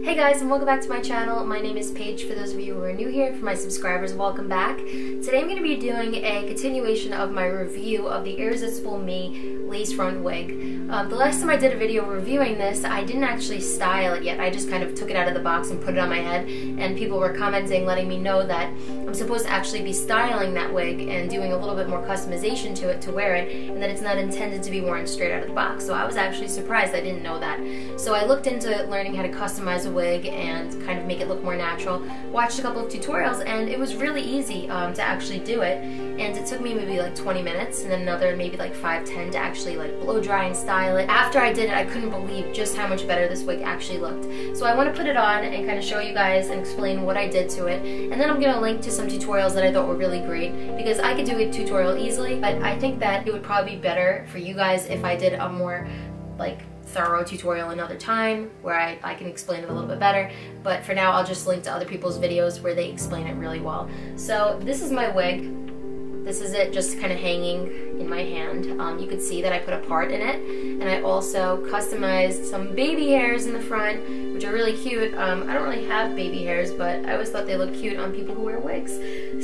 Hey guys, and welcome back to my channel. My name is Paige for those of you who are new here. For my subscribers, welcome back. Today I'm going to be doing a continuation of my review of the Irresistible Me lace front wig. The last time I did a video reviewing this, I didn't actually style it yet. I just kind of took it out of the box and put it on my head, and people were commenting, letting me know that I'm supposed to actually be styling that wig and doing a little bit more customization to it to wear it, and that it's not intended to be worn straight out of the box. So I was actually surprised. I didn't know that. So I looked into learning how to customize a wig and kind of make it look more natural. Watched a couple of tutorials, and it was really easy to actually do it. And it took me maybe like 20 minutes, and then another maybe like 5-10 to actually like blow dry and style it. After I did it, I couldn't believe just how much better this wig actually looked. So I want to put it on and kind of show you guys and explain what I did to it. And then I'm going to link to some tutorials that I thought were really great, because I could do a tutorial easily, but I think that it would probably be better for you guys if I did a more like thorough tutorial another time where I can explain it a little bit better. But for now, I'll just link to other people's videos where they explain it really well. So this is my wig. This is it just kind of hanging in my hand. You can see that I put a part in it, and I also customized some baby hairs in the front, which are really cute. I don't really have baby hairs, but I always thought they look cute on people who wear wigs.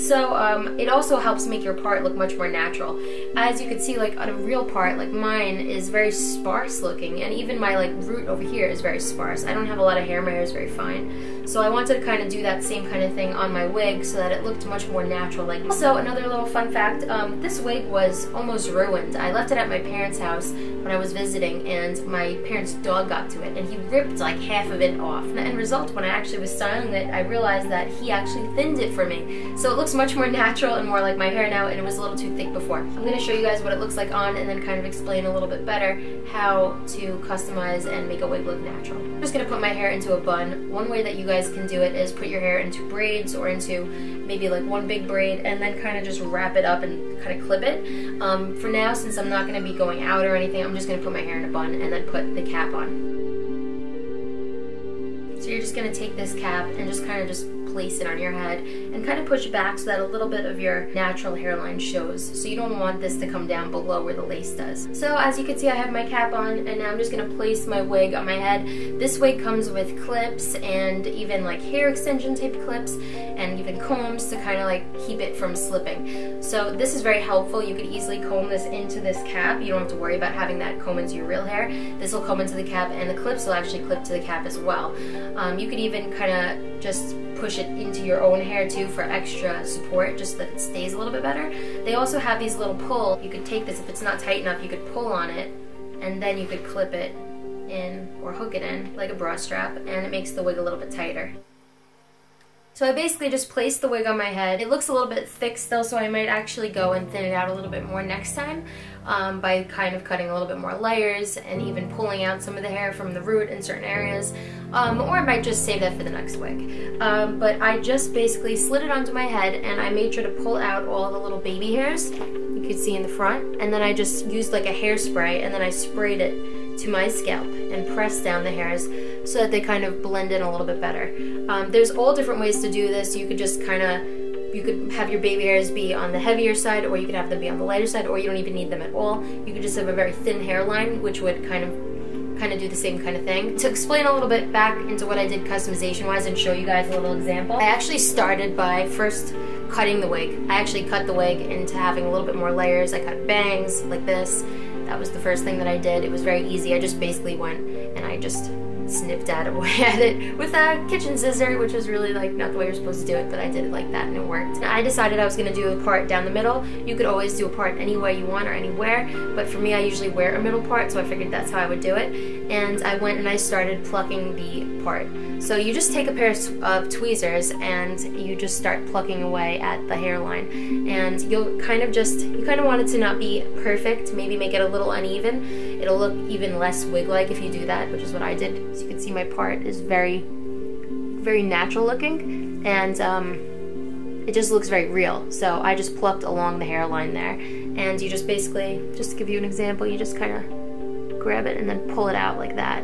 So it also helps make your part look much more natural. As you can see, like on a real part, like mine is very sparse looking, and even my like root over here is very sparse. I don't have a lot of hair, my hair is very fine. So I wanted to kind of do that same kind of thing on my wig so that it looked much more natural. Like, also, another little fun fact, this wig was almost ruined. I left it at my parents' house when I was visiting, and my parents' dog got to it, and he ripped like half of it off. And the end result, when I actually was styling it, I realized that he actually thinned it for me. So it looks much more natural and more like my hair now, and it was a little too thick before. I'm going to show you guys what it looks like on, and then kind of explain a little bit better how to customize and make a wig look natural. I'm just going to put my hair into a bun. One way that you guys can do it is put your hair into braids or into maybe like one big braid, and then kind of just wrap it up and kind of clip it. For now, since I'm not going to be going out or anything, I'm just going to put my hair in a bun and then put the cap on. So you're just going to take this cap and just kind of just place it on your head and kind of push it back so that a little bit of your natural hairline shows. So you don't want this to come down below where the lace does. So as you can see, I have my cap on, and now I'm just going to place my wig on my head. This wig comes with clips and even like hair extension type clips and even combs to kind of like keep it from slipping. So this is very helpful. You could easily comb this into this cap. You don't have to worry about having that comb into your real hair. This will comb into the cap, and the clips will actually clip to the cap as well. You could even kind of just push it into your own hair too for extra support, just so that it stays a little bit better. They also have these little pull. You could take this, if it's not tight enough, you could pull on it, and then you could clip it in or hook it in like a bra strap, and it makes the wig a little bit tighter. So I basically just placed the wig on my head. It looks a little bit thick still, so I might actually go and thin it out a little bit more next time by kind of cutting a little bit more layers and even pulling out some of the hair from the root in certain areas. Or I might just save that for the next wig. But I just basically slid it onto my head, and I made sure to pull out all the little baby hairs you could see in the front, and then I just used like a hairspray, and then I sprayed it to my scalp and pressed down the hairs so that they kind of blend in a little bit better. There's all different ways to do this. You could just kind of, you could have your baby hairs be on the heavier side, or you could have them be on the lighter side, or you don't even need them at all. You could just have a very thin hairline, which would kind of do the same kind of thing. To explain a little bit back into what I did customization wise and show you guys a little example, I actually started by first cutting the wig. I actually cut the wig into having a little bit more layers. I cut bangs like this. That was the first thing that I did. It was very easy. I just basically went and I just snipped away at it with a kitchen scissor, which was really like not the way you're supposed to do it, but I did it like that and it worked. I decided I was going to do a part down the middle. You could always do a part any way you want or anywhere, but for me I usually wear a middle part, so I figured that's how I would do it. And I went and I started plucking the part. So you just take a pair of tweezers and you just start plucking away at the hairline, and you'll kind of want it to not be perfect, maybe make it a little uneven. It'll look even less wig-like if you do that, which is what I did. So you can see my part is very, very natural looking, and it just looks very real. So I just plucked along the hairline there, and you just basically, just to give you an example, you just kind of grab it and then pull it out like that.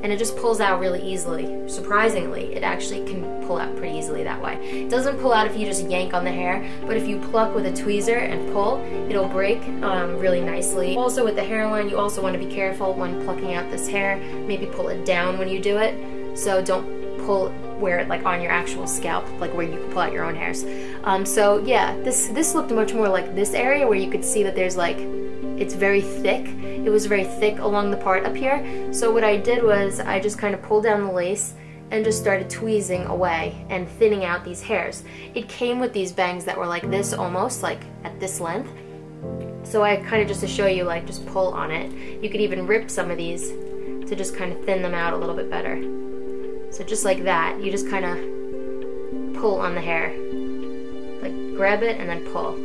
And it just pulls out really easily. Surprisingly, it actually can pull out pretty easily that way. It doesn't pull out if you just yank on the hair, but if you pluck with a tweezer and pull, it'll break really nicely. Also with the hairline, you also want to be careful when plucking out this hair. Maybe pull it down when you do it. So don't wear it like on your actual scalp, like where you can pull out your own hairs. So yeah, this looked much more like this area where you could see that there's like, it's very thick. It was very thick along the part up here. So what I did was I just kind of pulled down the lace and just started tweezing away and thinning out these hairs. It came with these bangs that were like this, almost like at this length. So I kind of, just to show you, like just pull on it. You could even rip some of these to just kind of thin them out a little bit better. So just like that, you just kind of pull on the hair. Like grab it and then pull.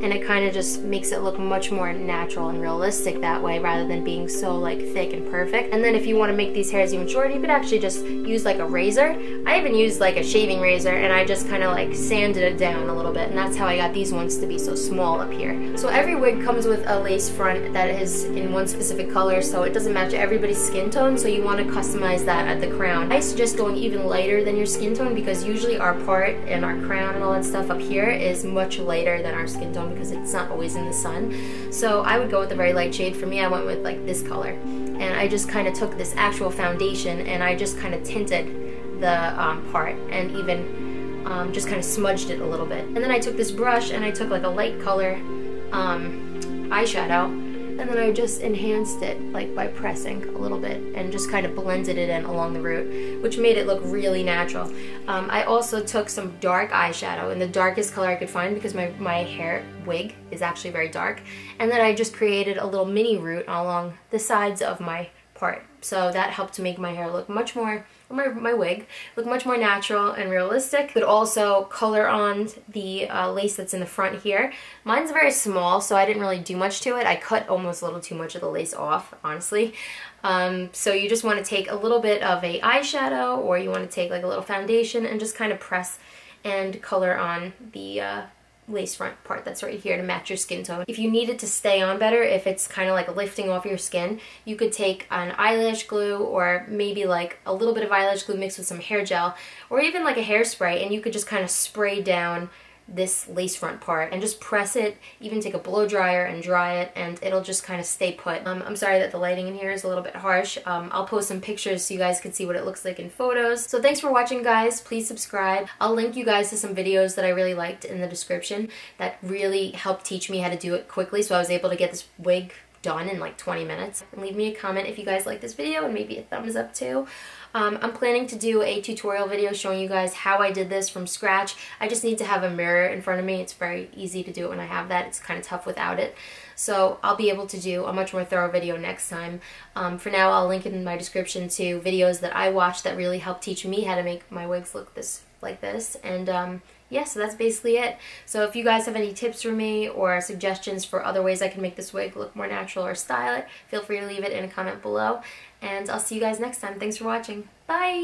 And it kind of just makes it look much more natural and realistic that way, rather than being so like thick and perfect. And then if you want to make these hairs even shorter, you could actually just use like a razor. I even used like a shaving razor, and I just kind of like sanded it down a little bit, and that's how I got these ones to be so small up here. So every wig comes with a lace front that is in one specific color, so it doesn't match everybody's skin tone, so you want to customize that at the crown. I suggest going even lighter than your skin tone, because usually our part and our crown and all that stuff up here is much lighter than our skin tone, because it's not always in the sun. So I would go with a very light shade. For me, I went with like this color, and I just kind of took this actual foundation and I just kind of tinted the part, and even just kind of smudged it a little bit. And then I took this brush and I took like a light color eyeshadow, and then I just enhanced it like by pressing a little bit and just kind of blended it in along the root, which made it look really natural. I also took some dark eyeshadow in the darkest color I could find, because my hair wig is actually very dark, and then I just created a little mini root along the sides of my part. So that helped to make my hair look much more, my wig look much more natural and realistic. But also color on the lace that's in the front here. Mine's very small, so I didn't really do much to it. I cut almost a little too much of the lace off, honestly. So you just want to take a little bit of a eyeshadow, or you want to take like a little foundation and just kind of press and color on the lace front part that's right here to match your skin tone. If you need it to stay on better, if it's kind of like lifting off your skin, you could take an eyelash glue, or maybe like a little bit of eyelash glue mixed with some hair gel, or even like a hairspray, and you could just kind of spray down this lace front part and just press it, even take a blow dryer and dry it, and it'll just kind of stay put. I'm sorry that the lighting in here is a little bit harsh. I'll post some pictures so you guys can see what it looks like in photos. So thanks for watching, guys. Please subscribe. I'll link you guys to some videos that I really liked in the description that really helped teach me how to do it quickly, so I was able to get this wig done in like 20 minutes. And leave me a comment if you guys like this video, and maybe a thumbs up too. I'm planning to do a tutorial video showing you guys how I did this from scratch. I just need to have a mirror in front of me. It's very easy to do it when I have that. It's kind of tough without it. So I'll be able to do a much more thorough video next time. For now, I'll link in my description to videos that I watched that really helped teach me how to make my wigs look like this. And yeah, so that's basically it. So if you guys have any tips for me or suggestions for other ways I can make this wig look more natural or style it, feel free to leave it in a comment below. And I'll see you guys next time. Thanks for watching. Bye!